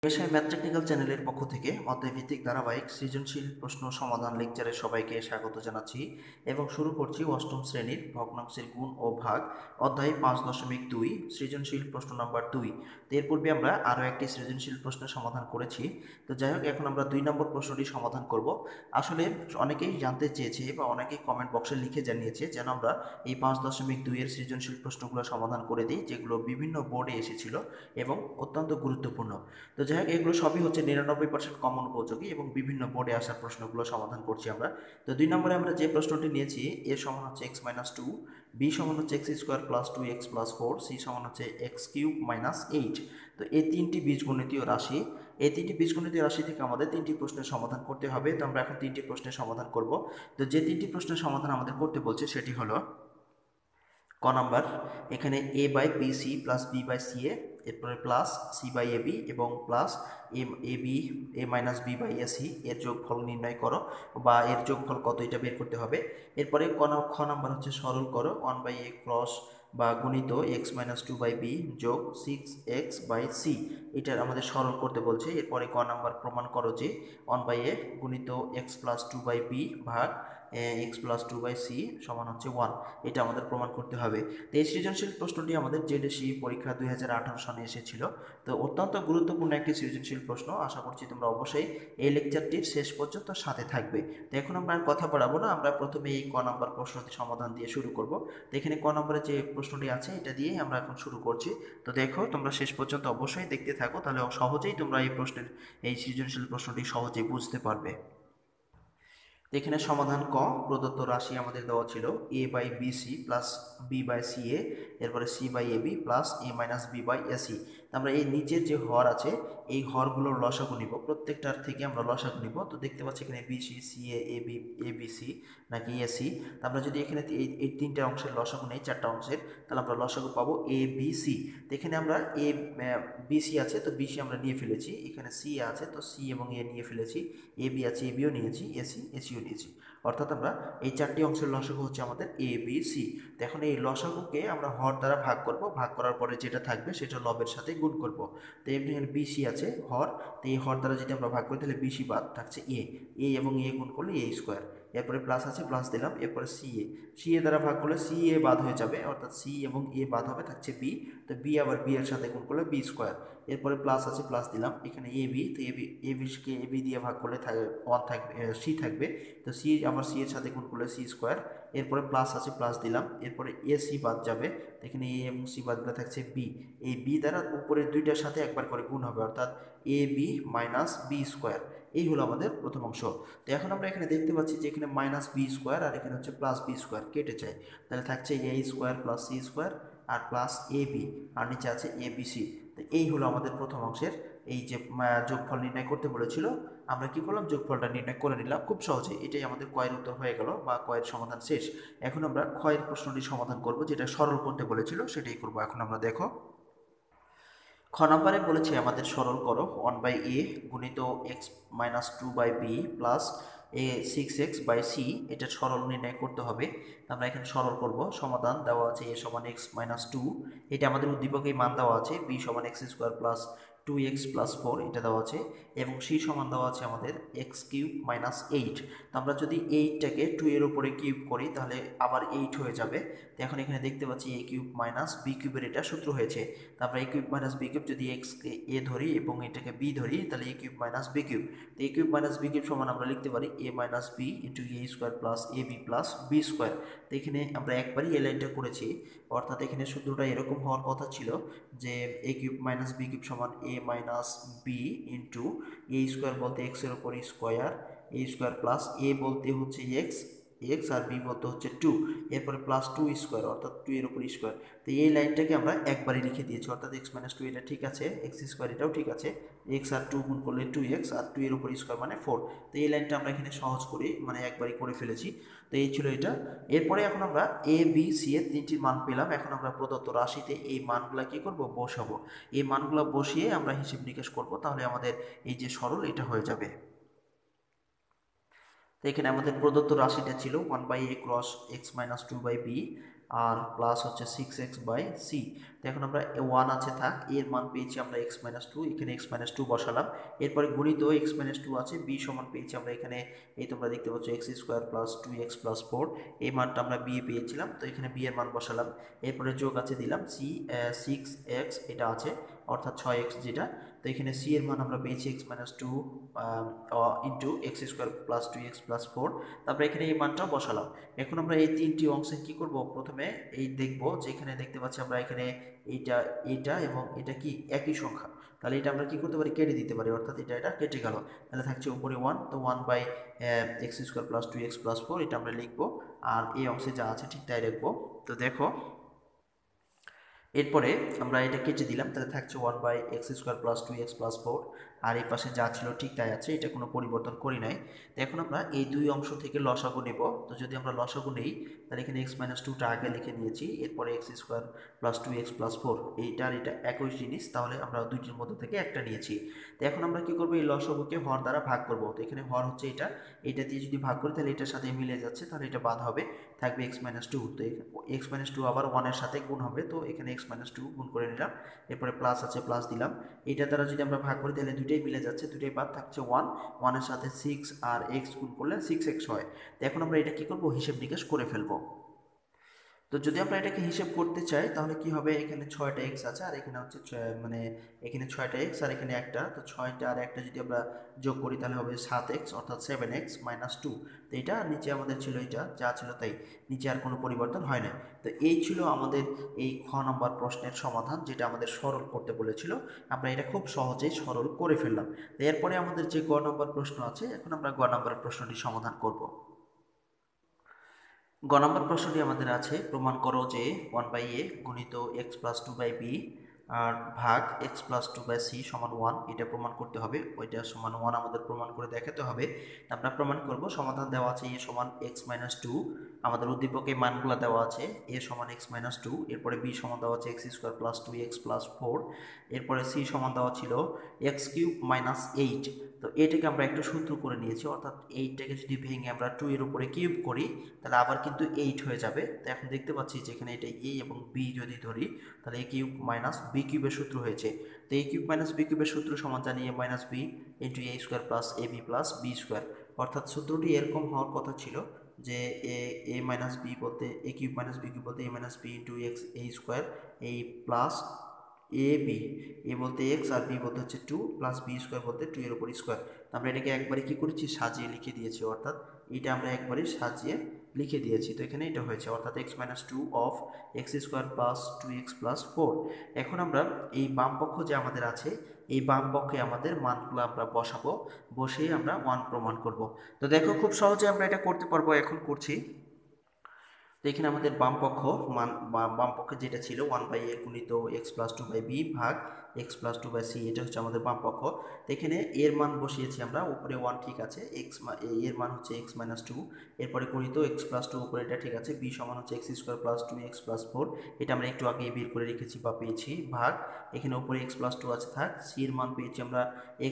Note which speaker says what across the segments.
Speaker 1: পেশায় math technical চ্যানেলের পক্ষ থেকে অধ্যায়ভিত্তিক ধারাবাহিক সৃজনশীল প্রশ্ন সমাধান লেকচারে সবাইকে স্বাগত জানাচ্ছি এবং শুরু করছি অষ্টম শ্রেণীর ভগ্নাংশের গুণ ও ভাগ অধ্যায় 5.2 সৃজনশীল প্রশ্ন নাম্বার 2। তো এর পূর্বে আমরা আরও একটি সৃজনশীল প্রশ্নের সমাধান করেছি। তো যাই হোক, এখন আমরা 2 নম্বর প্রশ্নটি সমাধান করব। আসলে অনেকেই জানতে চেয়েছে বা অনেকেই কমেন্ট বক্সে লিখে জানিয়েছে যেন আমরা এই 5.2 এর সৃজনশীল প্রশ্নগুলো সমাধান করে দিই, যেগুলো বিভিন্ন বোর্ডে এসেছিল এবং অত্যন্ত গুরুত্বপূর্ণ। তো যাই হোক, এগুলো সবই হচ্ছে 99% কমন উপযোগী এবং বিভিন্ন বোর্ডে আসা প্রশ্নগুলো সমাধান করছি আমরা। তো 2 নম্বরে আমরা যে প্রশ্নটি নিয়েছি, এ সমান হচ্ছে x-2, বি সমান হচ্ছে x² + 2x + 4, সি সমান হচ্ছে x³ - 8। তো এই তিনটি বীজগণিতীয় রাশি, এই তিনটি বীজগণিতীয় রাশি থেকে আমাদের তিনটি প্রশ্নের সমাধান করতে হবে। তো আমরা এখন তিনটি প্রশ্নের সমাধান করব। তো যে তিনটি প্রশ্নের সমাধান আমাদের করতে বলছে সেটি হলো ক নাম্বার, এখানে a/bc + b/ca, এরপরে প্লাস c/ab এবং প্লাস a-b/ac এর যোগফল নির্ণয় করো বা এর যোগফল কত এটা বের করতে হবে। এরপরে খ নাম্বার হচ্ছে সরল করো 1/a ক্রস বা গুণিত x-2/b যোগ 6x/c, এটার আমাদের সরল করতে বলছে। এরপরে ক নাম্বার, প্রমাণ করো যে 1/a গুণিত x + 2/b ভাগ x + 2/c সমান হচ্ছে 1, এটা আমাদের প্রমাণ করতে হবে। তো এই সৃজনশীল প্রশ্নটি আমাদের J.D.C পরীক্ষা 2018 সালে এসেছিল। তো অত্যন্ত গুরুত্বপূর্ণ একটি সৃজনশীল প্রশ্ন। আশা করছি তোমরা অবশ্যই এই লেকচারটির শেষ পর্যন্ত সাথে থাকবে। তো এখন আমরা আর কথা বাড়াবো না, আমরা প্রথমে এই ক নাম্বার প্রশ্নটি সমাধান দিয়ে শুরু করব। তো এখানে ক নম্বরে যে প্রশ্নটি আছে এটা দিয়েই আমরা এখন শুরু করছি। তো দেখো, তোমরা শেষ পর্যন্ত অবশ্যই দেখতে থাকো, তাহলে সহজেই তোমরা এই সৃজনশীল প্রশ্নটি সহজেই বুঝতে পারবে। এখানে সমাধান ক, প্রদত্ত রাশি আমাদের দেওয়া ছিল a/bc প্লাস b/ca, এরপরে c/ab প্লাস a-b/ac। আমরা এই নিচের যে হর আছে এই হরগুলোর লসাগু নিব, প্রত্যেকটার থেকে আমরা লসাগু নিব। তো দেখতে পাচ্ছি এখানে bc, ca, ab, abc নাকি ac। আমরা যদি এখানে এই তিনটে অংশের লসাগু নেই, চারটা অংশের, তাহলে আমরা লসাগু পাবো abc। তো এখানে আমরা bc আছে, তো bc আমরা নিয়ে ফেলেছি। এখানে c আছে, তো c এবং a নিয়ে ফেলেছি। ab আছে, abও নিয়েছি, ac ও নিয়েছি। অর্থাৎ আমরা এই চারটি অংশের লসাগু হচ্ছে আমাদের abc। তো এখন এই লসাগুকে আমরা হর দ্বারা ভাগ করব, ভাগ করার পরে যেটা থাকবে সেটা লবের সাথে গুণ করব। তো এমনি bc আছে হর, তো এই হর দ্বারা যদি আমরা ভাগ করি তাহলে bc বাদ থাকছে a এবং a গুণ করলে a²। এরপরে প্লাস আছে, প্লাস দিলাম। এরপরে ca দ্বারা ভাগ করলে ca বাদ হয়ে যাবে, অর্থাৎ c এবং a বাদ হবে, থাকছে b। তো b আবার b এর সাথে গুণ করলে b²। এরপরে প্লাস আছে, প্লাস দিলাম। এখানে ab, তো কে ab দিয়ে ভাগ করলে 1 থাকবে, c থাকবে। তো c আবার c এর সাথে গুণ করলে c²। এরপরে প্লাস আছে, প্লাস দিলাম। এরপরে ac বাদ যাবে, এখানে a এবং c বাদ গেলে থাকছে b। এই b দ্বারা উপরের দুইটার সাথে একবার করে গুণ হবে, অর্থাৎ ab - b²। এই হলো আমাদের প্রথম অংশ। তো এখন আমরা এখানে দেখতে পাচ্ছি যে এখানে -b² আর এখানে হচ্ছে +b² কেটে যায়, তাহলে থাকছে a² + c² আর প্লাস ab, আর নিচে আছে abc। তো এই হলো আমাদের প্রথম অংশের এই যে যোগফল নির্ণয় করতে বলেছিল, আমরা কি করলাম, যোগফলটা নির্ণয় করে নিলাম খুব সহজে। এটাই আমাদের কয়ের উত্তর হয়ে গেল বা কয়ের সমাধান শেষ। এখন আমরা ক্ষয়ের প্রশ্নটি সমাধান করব, যেটা সরল করতে বলেছিল সেটাই করব। এখন আমরা দেখো, খ নম্বরে বলেছে আমাদের সরল করো 1/a গুণিত x-2/b প্লাস a6x/c, এটা সরল নির্ণয় করতে হবে। আমরা এখানে সরল করব। সমাধান দেওয়া আছে a সমান x-2, এটা আমাদের উদ্দীপকে মান দেওয়া আছে। b সমান x² প্লাস 2x প্লাস 4 এটা দেওয়া আছে, এবং c সমান দেওয়া আছে আমাদের x³ - 8। তো আমরা যদি 8টাকে 2 এর উপরে কিউব করি তাহলে আবার 8 হয়ে যাবে। তো এখন এখানে দেখতে পাচ্ছি a³ - b³ এর এটা সূত্র হয়েছে। তারপরে a³ - b³ যদি x কে a ধরি এবং এটাকে b ধরি তাহলে a³ - b³। তো a³ - b³ সমান আমরা লিখতে পারি a - b into a² plus ab plus b²। তো এখানে আমরা একবারই এই লাইনটা করেছি, অর্থাৎ এখানে সূত্রটা এরকম হওয়ার কথা ছিল যে a³ - b³ সমান a - b ইন্টু a² বলতে x এর উপর স্কোয়ার, a² প্লাস a বলতে হচ্ছে x আর b বলতে হচ্ছে 2, এরপরে প্লাস 2² অর্থাৎ 2 এর উপর স্কোয়ার। তো এই লাইনটাকে আমরা একবারই লিখে দিয়েছি, অর্থাৎ x - 2 এটা ঠিক আছে, x² এটাও ঠিক আছে, x আর 2 গুণ করলে 2x আর 2 এর উপর স্কোয়ার মানে 4। তো এই লাইনটা আমরা এখানে সহজ করি, মানে একবারই করে ফেলেছি। তো এই ছিল এটা। এরপরে এখন আমরা a b c এর তিনটির মান পেলাম। এখন আমরা প্রদত্ত রাশিতে এই মানগুলা কি করব, বসাবো। এই মানগুলা বসিয়ে আমরা হিসেব নিকেশ করব, তাহলে আমাদের এই যে সরল এটা হয়ে যাবে। তো এখানে আমাদের প্রদত্ত রাশিটা ছিল 1/a ক্রস x - 2/b আর প্লাস হচ্ছে 6x/c। তো এখন আমরা 1 আছে থাক, এর মান পেয়েছি আমরা x-2, এখানে x-2 বসালাম। এরপরে গুণিত x-2 আছে, b সমান পেয়েছি আমরা এখানে, এই তোমরা দেখতে পাচ্ছ x² + 2x + 4, এই মানটা আমরা b এ পেয়েছিলাম, তো এখানে b এর মান বসালাম। এরপরে যোগ আছে দিলাম c 6x, এটা আছে অর্থাৎ 6x যেটা। তো এখানে c এর মান আমরা পেয়েছি x-2 ইন্টু x² + 2x + 4, তারপরে এখানে এই মানটাও বসালাম। এখন আমরা এই তিনটি অংশে কি করব, প্রথমে এই দেখব যে এখানে দেখতে পাচ্ছি আমরা এখানে এইটা, এটা এবং এটা কি একই সংখ্যা, তাহলে এটা আমরা কি করতে পারি, কেটে দিতে পারি, অর্থাৎ এটা কেটে গেল, তাহলে থাকছে উপরে 1, তো 1/x² + 2x + 4 এটা আমরা লিখবো, আর এই অংশে যা আছে ঠিক তাই রাখবো। তো দেখো এরপরে আমরা এটা কেটে দিলাম, তাহলে থাকছে 1/x² + 2x + 4, আর এই পাশে যা ছিল ঠিক তাই আছে, এটা কোনো পরিবর্তন করি নাই। তো এখন আমরা এই দুই অংশ থেকে লসাগু নেব। তো যদি আমরা লসাগু নেই, তাহলে এখানে x-2টা আগে লিখে নিয়েছি, এরপরে x² + 2x + 4, এইটার এটা একই জিনিস, তাহলে আমরা দুইটির মধ্যে থেকে একটা নিয়েছি। তো এখন আমরা কি করব, এই লসাগুকে হর দ্বারা ভাগ করব। তো এখানে হর হচ্ছে এটা দিয়ে যদি ভাগ করি তাহলে এটার সাথে মিলে যাচ্ছে, তাহলে এটা বাদ হবে, থাকবে x-2। তো x-2 আবার 1 এর সাথে গুণ হবে, তো এখানে x-2 গুণ করে নিলাম, এরপরে প্লাস আছে প্লাস দিলাম। এটা দ্বারা যদি আমরা ভাগ করি তাহলে দুইটাই মিলে যাচ্ছে, দুইটাই বাদ, থাকছে 1 এর সাথে 6 আর x গুণ করলে 6x হয়। তো এখন আমরা এটা কি করব, হিসেব নিকেশ করে ফেলবো। তো যদি আমরা এটাকে হিসেব করতে চাই তাহলে কি হবে, এখানে 6টা x আছে আর এখানে হচ্ছে মানে এখানে 6টা x আর এখানে একটা, তো 6টা আর একটা যদি আমরা যোগ করি তাহলে হবে 7x, অর্থাৎ 7x - 2। তো এটা নিচে আমাদের ছিল, এটা যা ছিল তাই, নিচে আর কোনো পরিবর্তন হয় না। তো এই ছিল আমাদের এই খ নম্বর প্রশ্নের সমাধান, যেটা আমাদের সরল করতে বলেছিল। আমরা এটা খুব সহজেই সরল করে ফেললাম। তো এরপরে আমাদের যে গ নম্বর প্রশ্ন আছে, এখন আমরা গ নম্বর প্রশ্নটি সমাধান করব। গ নম্বর প্রশ্নটি আমাদের আছে, প্রমাণ করো যে 1/a গুণিত x + 2/b আর ভাগ x + 2/c সমান 1, এটা প্রমাণ করতে হবে। ওইটা সমান 1 আমাদের প্রমাণ করে দেখাতে হবে। আমরা প্রমাণ করব, সমাধান দেওয়া আছে a সমান x-2, আমাদের উদ্দীপকে মানগুলো দেওয়া আছে, a সমান x-2, এরপরে b সমান দেওয়া আছে x² + 2x + 4, এরপরে c সমান দেওয়া ছিল x³ - 8। তো এটাকে আমরা একটা সূত্র করে নিয়েছি, অর্থাৎ 8টাকে যদি ভেঙে আমরা 2 এর উপরে কিউব করি তাহলে আবার কিন্তু 8 হয়ে যাবে। তো এখন দেখতে পাচ্ছি যে এখানে এটা a এবং b যদি ধরি তাহলে a³ - b³ এর সূত্র হয়েছে। তো a³ - b³ এর সূত্র সমান জানি a - b * a² + ab + b², অর্থাৎ সূত্রটি এরকম হওয়ার কথা ছিল যে a - b বলতে a³ - b³ বলতে a - b * x a² এই প্লাস এ বি, এ বলতে এক্স আর বি বলতে হচ্ছে 2 প্লাস b² বলতে 2 এর উপর স্কোয়ার। আমরা এটাকে একবারে কি করেছি, সাজিয়ে লিখে দিয়েছি, অর্থাৎ এটা আমরা একবারে সাজিয়ে লিখে দিয়েছি। তো এখানে এটা হয়েছে, অর্থাৎ x-2 অফ x² + 2x + 4। এখন আমরা এই বাম পক্ষ যে আমাদের আছে, এই বাম পক্ষে আমাদের মানগুলো আমরা বসাবো, বসে আমরা 1 প্রমাণ করব। তো দেখো খুব সহজে আমরা এটা করতে পারবো, এখন করছি। তো এখানে আমাদের বাম পক্ষ বাম পক্ষে যেটা ছিল 1/a গুণিত x + 2/b ভাগ x + 2/c, এটা হচ্ছে আমাদের বাম পক্ষ। তো এখানে এর মান বসিয়েছি আমরা, উপরে 1 ঠিক আছে, এর মান হচ্ছে x-2, এরপরে গুণিত x + 2 উপরে এটা ঠিক আছে, b সমান হচ্ছে x² + 2x + 4, এটা আমরা একটু আগেই বের করে রেখেছি বা পেয়েছি, ভাগ এখানে উপরে x + 2 আছে থাক, c এর মান পেয়েছি আমরা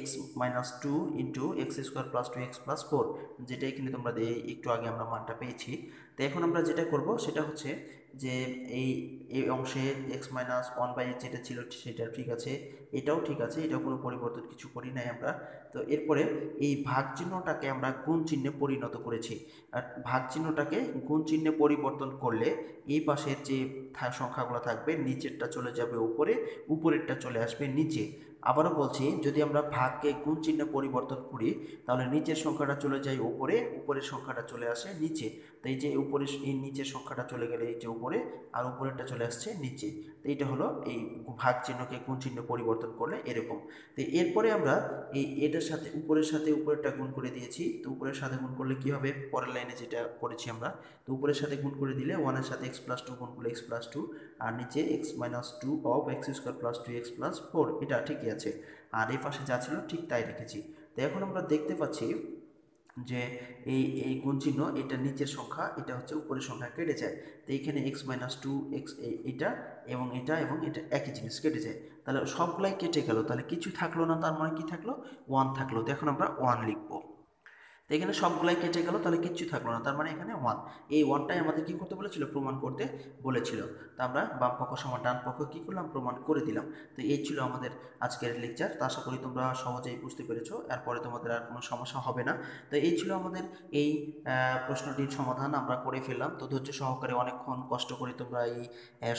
Speaker 1: x-2 ইন্টু x² + 2x + 4, যেটা এখানে তোমরা একটু আগে আমরা মানটা পেয়েছি। তো এখন আমরা যেটা করব সেটা হচ্ছে যে এই এই অংশে x-1/a যেটা ছিল সেটা ঠিক আছে, এটাও ঠিক আছে, এটাও কোনো পরিবর্তন কিছু করি নাই আমরা। তো এরপরে এই ভাগ চিহ্নটাকে আমরা গুণ চিহ্নে পরিণত করেছি, আর ভাগ চিহ্নটাকে গুণ চিহ্নে পরিবর্তন করলে এই পাশের যে সংখ্যাগুলো থাকবে নিচেরটা চলে যাবে উপরে, উপরেরটা চলে আসবে নিচে। আবারও বলছি, যদি আমরা ভাগকে গুণ চিহ্নে পরিবর্তন করি তাহলে নিচের সংখ্যাটা চলে যায় উপরে, উপরের সংখ্যাটা চলে আসে নিচে। তো এই যে উপরে, এই নিচের সংখ্যাটা চলে গেলে এই যে উপরে, আর উপরেরটা চলে আসছে নিচে। তো এইটা হলো এই ভাগ চিহ্নকে গুণ চিহ্ন পরিবর্তন করলে এরকম। তো এরপরে আমরা এটার সাথে উপরেরটা গুণ করে দিয়েছি। তো উপরের সাথে গুণ করলে কি হবে, পরের লাইনে যেটা করেছি আমরা, তো উপরের সাথে গুণ করে দিলে 1 এর সাথে x + 2 গুণ করলে x + 2, আর নিচে x-2 অফ x² + 2x + 4, এটা ঠিকই আছে, আর এই পাশে যা ছিল ঠিক তাই রেখেছি। তো এখন আমরা দেখতে পাচ্ছি যে এই গুণ চিহ্ন, এটা নিচের সংখ্যা, এটা হচ্ছে উপরের সংখ্যা কেটে যায়। তো এইখানে x-2 x এটা এবং এটা এবং এটা একই জিনিস কেটে যায়, তাহলে সবগুলাই কেটে গেল, তাহলে কিছু থাকলো না, তার মানে কি থাকলো, 1 থাকলো। তো এখন আমরা 1 লিখবো। তো এখানে সবগুলাই কেটে গেল, তাহলে কিচ্ছু থাকলো না, তার মানে এখানে ওয়ান। এই ওয়ানটাই আমাদের কি করতে বলেছিল, প্রমাণ করতে বলেছিল। তো আমরা বাম পক্ষ সমান ডান পক্ষ কি করলাম, প্রমাণ করে দিলাম। তো এই ছিল আমাদের আজকের লেকচার। তো আশা করি তোমরা সহজেই বুঝতে পেরেছো, এরপরে তোমাদের আর কোনো সমস্যা হবে না। তো এই ছিল আমাদের এই প্রশ্নটির সমাধান আমরা করে ফেললাম। তো ধৈর্য সহকারে অনেকক্ষণ কষ্ট করে তোমরা এই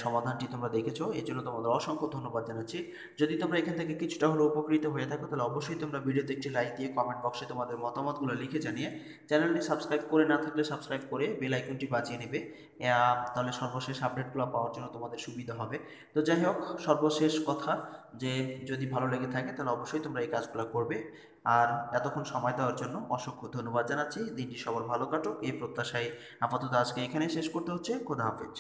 Speaker 1: সমাধানটি তোমরা দেখেছো, এই জন্য তোমাদের অসংখ্য ধন্যবাদ জানাচ্ছি। যদি তোমরা এখান থেকে কিছুটা হলেও উপকৃত হয়ে থাকো, তাহলে অবশ্যই তোমরা ভিডিওতে একটি লাইক দিয়ে কমেন্ট বক্সে তোমাদের মতামতগুলো লিখে জানিয়ে, চ্যানেলটি সাবস্ক্রাইব করে না থাকলে সাবস্ক্রাইব করে বেল আইকনটি বাজিয়ে নেবে। তাহলে সর্বশেষ আপডেটগুলো পাওয়ার জন্য তোমাদের সুবিধা হবে। তো যাই হোক, সর্বশেষ কথা যে যদি ভালো লেগে থাকে তাহলে অবশ্যই তোমরা এই কাজগুলো করবে। আর এতক্ষণ সময় দেওয়ার জন্য অসংখ্য ধন্যবাদ জানাচ্ছি। দিনটি সবার ভালো কাটুক এই প্রত্যাশায় আপাতত আজকে এখানেই শেষ করতে হচ্ছে। খোদা হাফেজ।